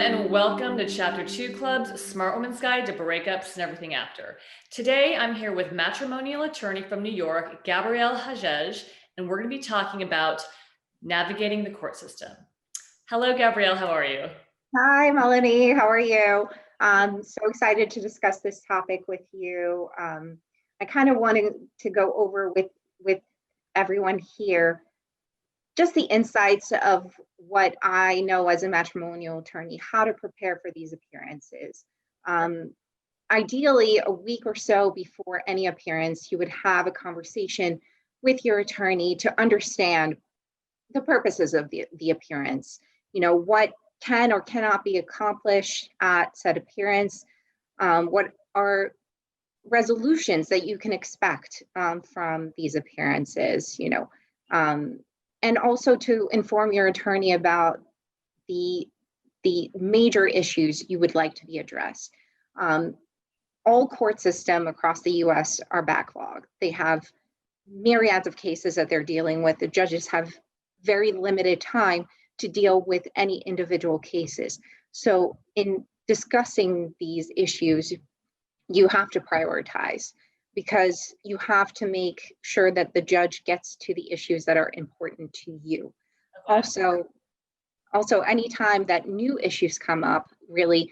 and welcome to Chapter 2 Club's Smart Woman's Guide to Breakups and Everything After. Today, I'm here with matrimonial attorney from New York, Gabrielle Hagege, and we're going to be talking about navigating the court system. Hello, Gabrielle. How are you? Hi, Malinee. How are you? I'm so excited to discuss this topic with you. I kind of wanted to go over with everyone here just the insights of what I know as a matrimonial attorney, how to prepare for these appearances. Ideally, a week or so before any appearance, you would have a conversation with your attorney to understand the purposes of the appearance. You know, what can or cannot be accomplished at said appearance, what are resolutions that you can expect from these appearances, and also to inform your attorney about the major issues you would like to be addressed. All court system across the US are backlogged. They have myriads of cases that they're dealing with. The judges have very limited time to deal with any individual cases. So in discussing these issues, you have to prioritize because you have to make sure that the judge gets to the issues that are important to you. Okay. Also, anytime that new issues come up, really,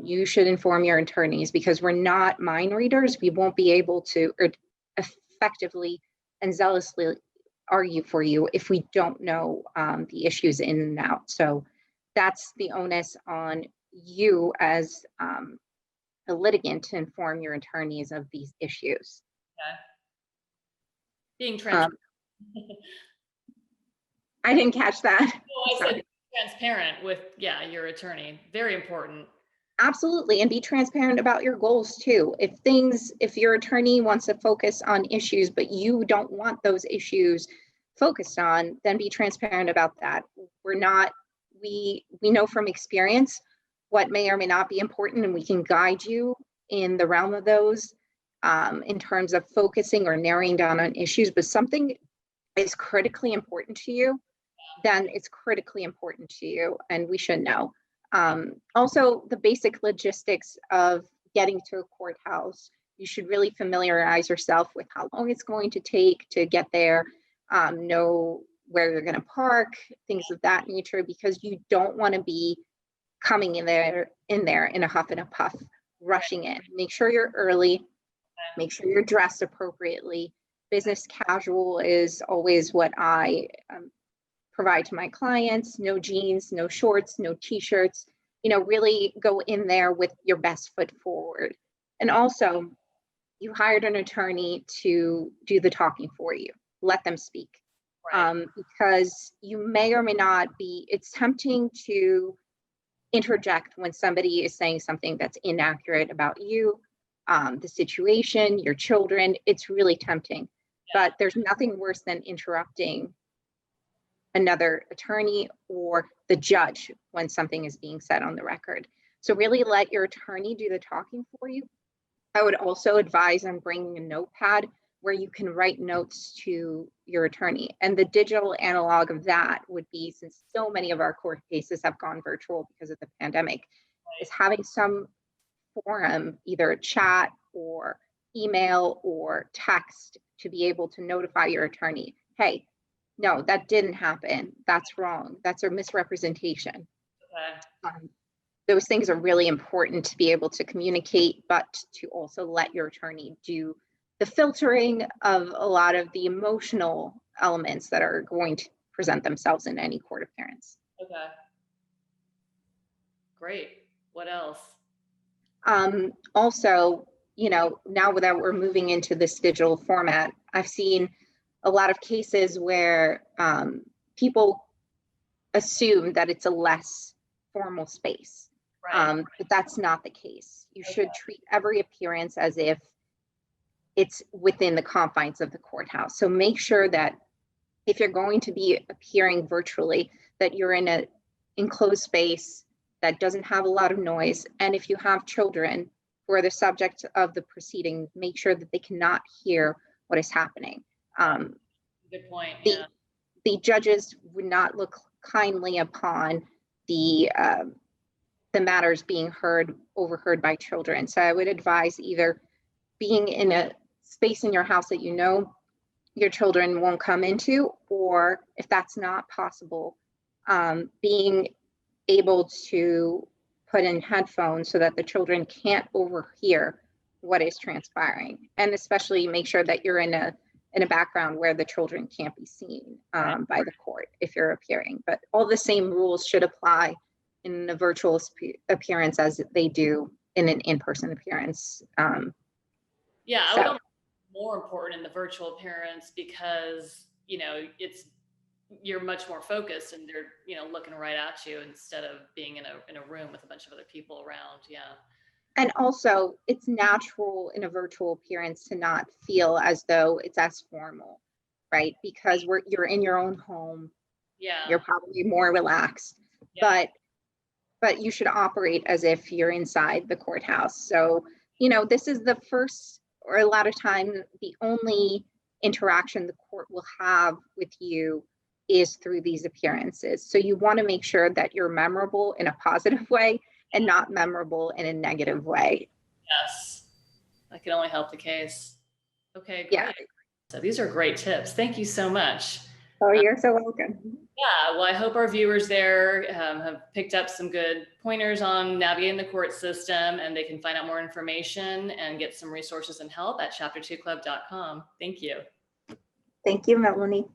you should inform your attorneys because we're not mind readers. We won't be able to effectively and zealously argue for you if we don't know the issues in and out. So that's the onus on you as a litigant to inform your attorneys of these issues. Okay. Being transparent. I didn't catch that. I said transparent with your attorney. Very important. Absolutely, and be transparent about your goals too. If your attorney wants to focus on issues, but you don't want those issues focused on, then be transparent about that. We know from experience what may or may not be important, and we can guide you in the realm of those in terms of focusing or narrowing down on issues. But something is critically important to you, then it's critically important to you, and we should know. Also, the basic logistics of getting to a courthouse, you should really familiarize yourself with how long it's going to take to get there, know where you're going to park, things of that nature, because you don't want to be coming in there in a huff and a puff, rushing in. Make sure you're early, make sure you're dressed appropriately. Business casual is always what I provide to my clients. No jeans, no shorts, no t-shirts, really go in there with your best foot forward. And also, you hired an attorney to do the talking for you. Let them speak. Right. Because you may or may not be, it's tempting to interject when somebody is saying something that's inaccurate about you, the situation, your children. It's really tempting. Yeah. But there's nothing worse than interrupting another attorney or the judge when something is being said on the record. So really let your attorney do the talking for you. I would also advise on bringing a notepad where you can write notes to your attorney. And the digital analog of that would be, since so many of our court cases have gone virtual because of the pandemic, is having some forum, either a chat or email or text, to be able to notify your attorney, hey, no, that didn't happen. That's wrong. That's a misrepresentation. Okay. Those things are really important to be able to communicate, but to also let your attorney do the filtering of a lot of the emotional elements that are going to present themselves in any court appearance. Okay. Great. What else? Also, now that we're moving into this digital format, I've seen a lot of cases where people assume that it's a less formal space, right. But that's not the case. You should treat every appearance as if it's within the confines of the courthouse. So make sure that if you're going to be appearing virtually, that you're in an enclosed space that doesn't have a lot of noise. And if you have children who are the subject of the proceeding, make sure that they cannot hear what is happening. Good point. Yeah. The judges would not look kindly upon the the matters being overheard by children. So I would advise either being in a space in your house that you know your children won't come into, or if that's not possible, being able to put in headphones so that the children can't overhear what is transpiring, and especially make sure that you're in a background where the children can't be seen by the court if you're appearing. But all the same rules should apply in a virtual appearance as they do in an in-person appearance. Yeah, I So- would almost more important in the virtual appearance because, you're much more focused and they're, looking right at you instead of being in a room with a bunch of other people around. Yeah. And also, it's natural in a virtual appearance to not feel as though it's as formal, right? Because you're in your own home, Yeah. you're probably more relaxed, Yeah. but you should operate as if you're inside the courthouse. So, this is the first, or a lot of time, the only interaction the court will have with you is through these appearances. So you want to make sure that you're memorable in a positive way and not memorable in a negative way. Yes. That can only help the case. Okay, great. Yeah. So these are great tips. Thank you so much. Oh, you're so welcome. Yeah, well, I hope our viewers there have picked up some good pointers on navigating the court system, and they can find out more information and get some resources and help at chapter2club.com. Thank you. Thank you, Melanie.